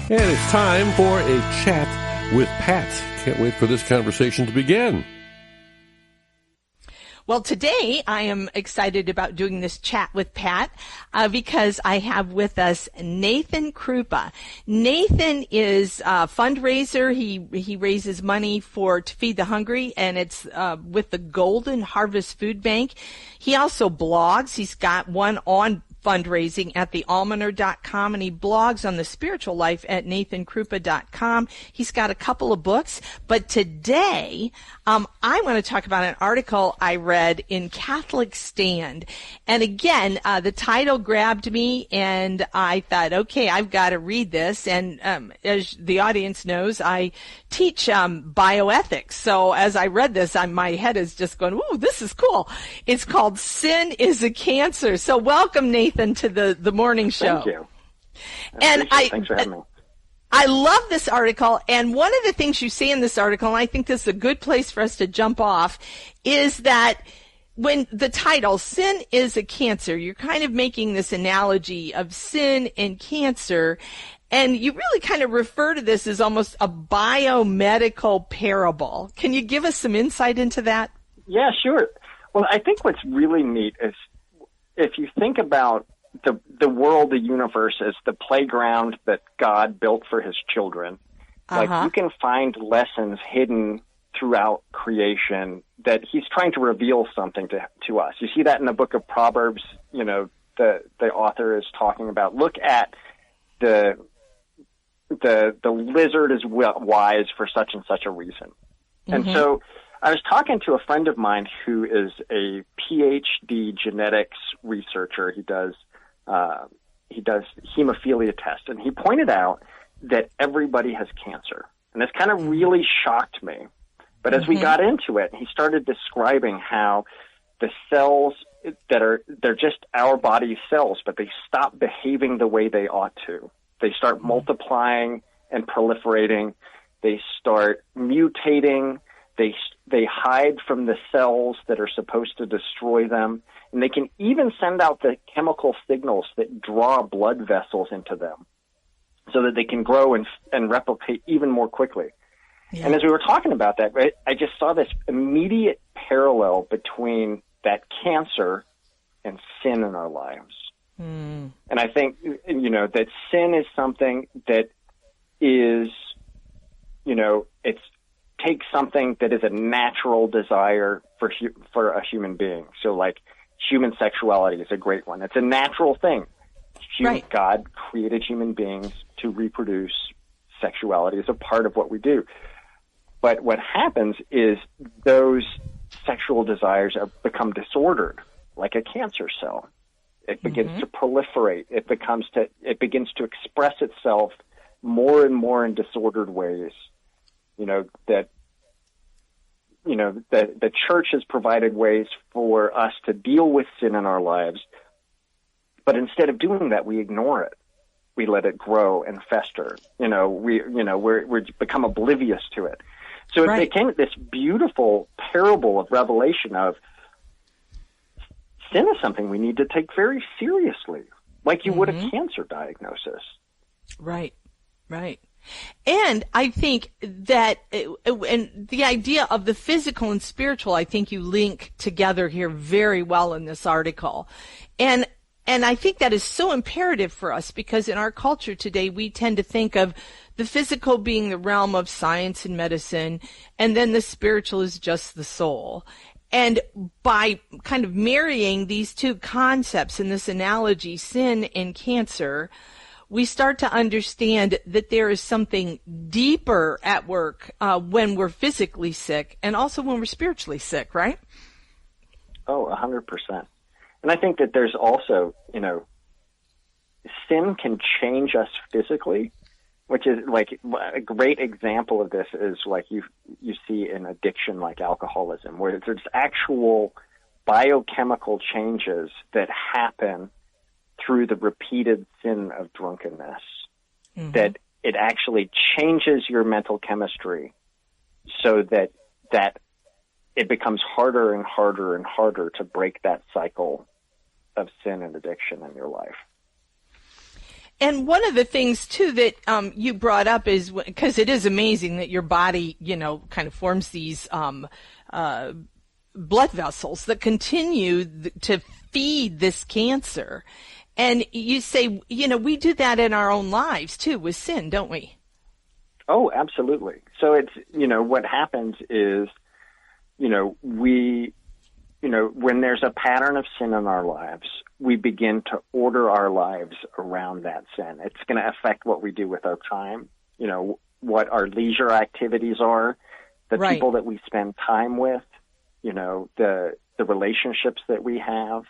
And it's time for a chat with Pat. Can't wait for this conversation to begin. Well, today I am excited about doing this chat with Pat because I have with us Nathan Krupa. Nathan is a fundraiser. He raises money to feed the hungry, and it's with the Golden Harvest Food Bank. He also blogs. He's got one on fundraising at thealmoner.com, and he blogs on the spiritual life at nathankrupa.com. He's got a couple of books, but today I want to talk about an article I read in Catholic Stand. And again, the title grabbed me, and I thought, okay, I've got to read this. And as the audience knows, I teach bioethics. So as I read this, my head is just going, ooh, this is cool. It's called Sin is a Cancer. So welcome, Nathan, to the morning show. Thank you. Thanks for having me. I love this article, and one of the things you say in this article, and I think this is a good place for us to jump off, is that when the title, Sin is a Cancer, you're kind of making this analogy of sin and cancer, and you really kind of refer to this as almost a biomedical parable. Can you give us some insight into that? Yeah, sure. Well, I think what's really neat is if you think about the world, the universe, as the playground that God built for his children, like you can find lessons hidden throughout creation that he's trying to reveal something to us. You see that in the book of Proverbs. You know, the author is talking about, look at the lizard is wise for such and such a reason. And so I was talking to a friend of mine who is a PhD genetics researcher. He does hemophilia tests, and he pointed out that everybody has cancer. And this kind of really shocked me. But as we got into it, he started describing how the cells they're just our body's cells, but they stop behaving the way they ought to. They start multiplying and proliferating. They start mutating. They hide from the cells that are supposed to destroy them, and they can even send out the chemical signals that draw blood vessels into them so that they can grow and replicate even more quickly. Yeah. And as we were talking about that, right, I just saw this immediate parallel between that cancer and sin in our lives. And I think, that sin is something that is, it's take something that is a natural desire for a human being. So like human sexuality is a great one. It's a natural thing. Right. God created human beings to reproduce. Sexuality is a part of what we do. But what happens is those sexual desires become disordered, like a cancer cell. It begins to proliferate. It begins to express itself more and more in disordered ways. The church has provided ways for us to deal with sin in our lives, but instead of doing that, we ignore it. We let it grow and fester. We become oblivious to it. So it became this beautiful parable of revelation of sin is something we need to take very seriously, like you would a cancer diagnosis. Right. And I think that and the idea of the physical and spiritual, I think you link together here very well in this article. And I think that is so imperative for us because in our culture today, we tend to think of the physical being the realm of science and medicine, and then the spiritual is just the soul. And by kind of marrying these two concepts in this analogy, sin and cancer, we start to understand that there is something deeper at work when we're physically sick and also when we're spiritually sick, right? Oh, 100%. And I think that there's also, sin can change us physically, which is like a great example of this is like you see in addiction like alcoholism, where there's actual biochemical changes that happen through the repeated sin of drunkenness, that it actually changes your mental chemistry so that it becomes harder and harder and harder to break that cycle of sin and addiction in your life. And one of the things, too, that you brought up is, because it is amazing that your body, kind of forms these blood vessels that continue to feed this cancer. And you say, we do that in our own lives, too, with sin, don't we? Oh, absolutely. So it's, what happens is, when there's a pattern of sin in our lives, we begin to order our lives around that sin. It's going to affect what we do with our time, what our leisure activities are, the right. people that we spend time with, the relationships that we have,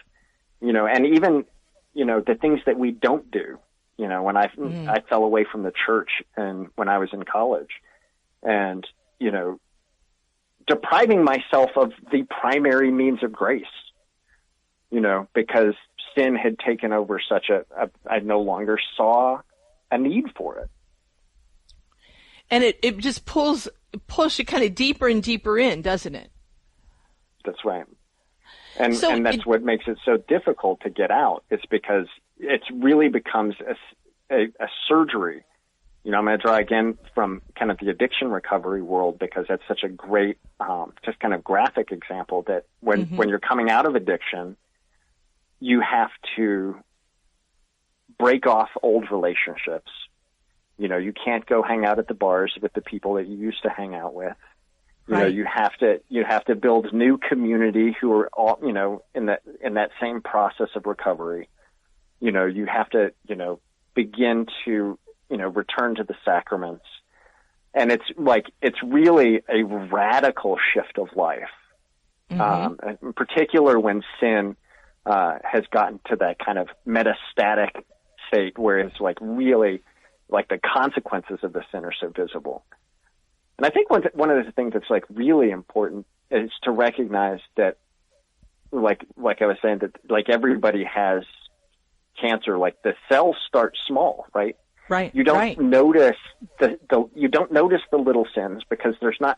and even, the things that we don't do. When I fell away from the church and when I was in college, and, depriving myself of the primary means of grace, because sin had taken over I no longer saw a need for it. And it just pulls you kind of deeper and deeper in, doesn't it? That's right. And that's what makes it so difficult to get out. It's because it really becomes a surgery. I'm going to draw again from kind of the addiction recovery world, because that's such a great, just kind of graphic example that when you're coming out of addiction, you have to break off old relationships. You can't go hang out at the bars with the people that you used to hang out with. Right. You have to build new community who are all, in that same process of recovery. You have to, begin to, return to the sacraments. And it's really a radical shift of life. In particular when sin, has gotten to that kind of metastatic state where it's really the consequences of the sin are so visible. And I think one of the things that's really important is to recognize that, like I was saying, that everybody has cancer. The cells start small, right? Right. You don't notice you don't notice the little sins because there's not.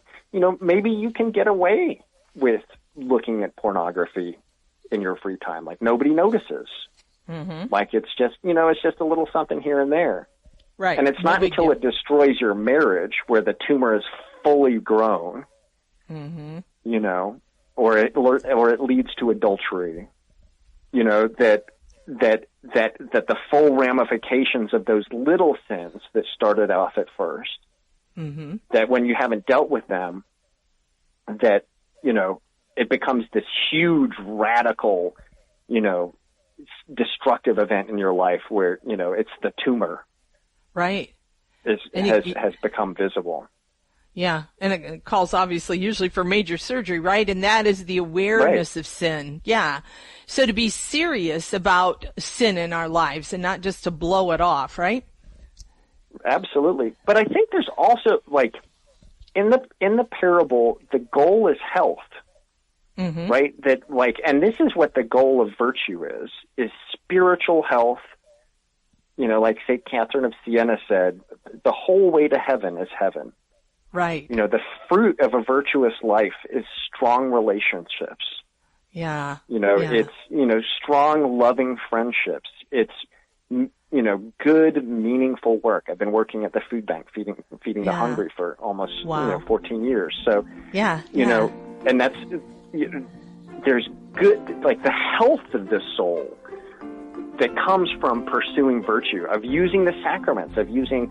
Maybe you can get away with looking at pornography in your free time. Nobody notices. It's just it's just a little something here and there. Right. And it's not until it destroys your marriage where the tumor is fully grown, or it leads to adultery, that the full ramifications of those little sins that started off at first, that when you haven't dealt with them, that, it becomes this huge, radical, destructive event in your life where, it's the tumor. Right. Has become visible. Yeah. And it calls obviously usually for major surgery, right? And that is the awareness of sin. Yeah. So to be serious about sin in our lives and not just to blow it off, right? Absolutely. But I think there's also in the parable, the goal is health. Right? That and this is what the goal of virtue is spiritual health. Like St. Catherine of Siena said, the whole way to heaven is heaven. Right. The fruit of a virtuous life is strong relationships. Yeah. It's, strong, loving friendships. It's, good, meaningful work. I've been working at the food bank, feeding the hungry for almost, 14 years. So, and that's, there's good, the health of the soul that comes from pursuing virtue, of using the sacraments, of using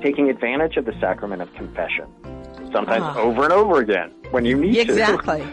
taking advantage of the sacrament of confession, sometimes over and over again when you need to. Exactly.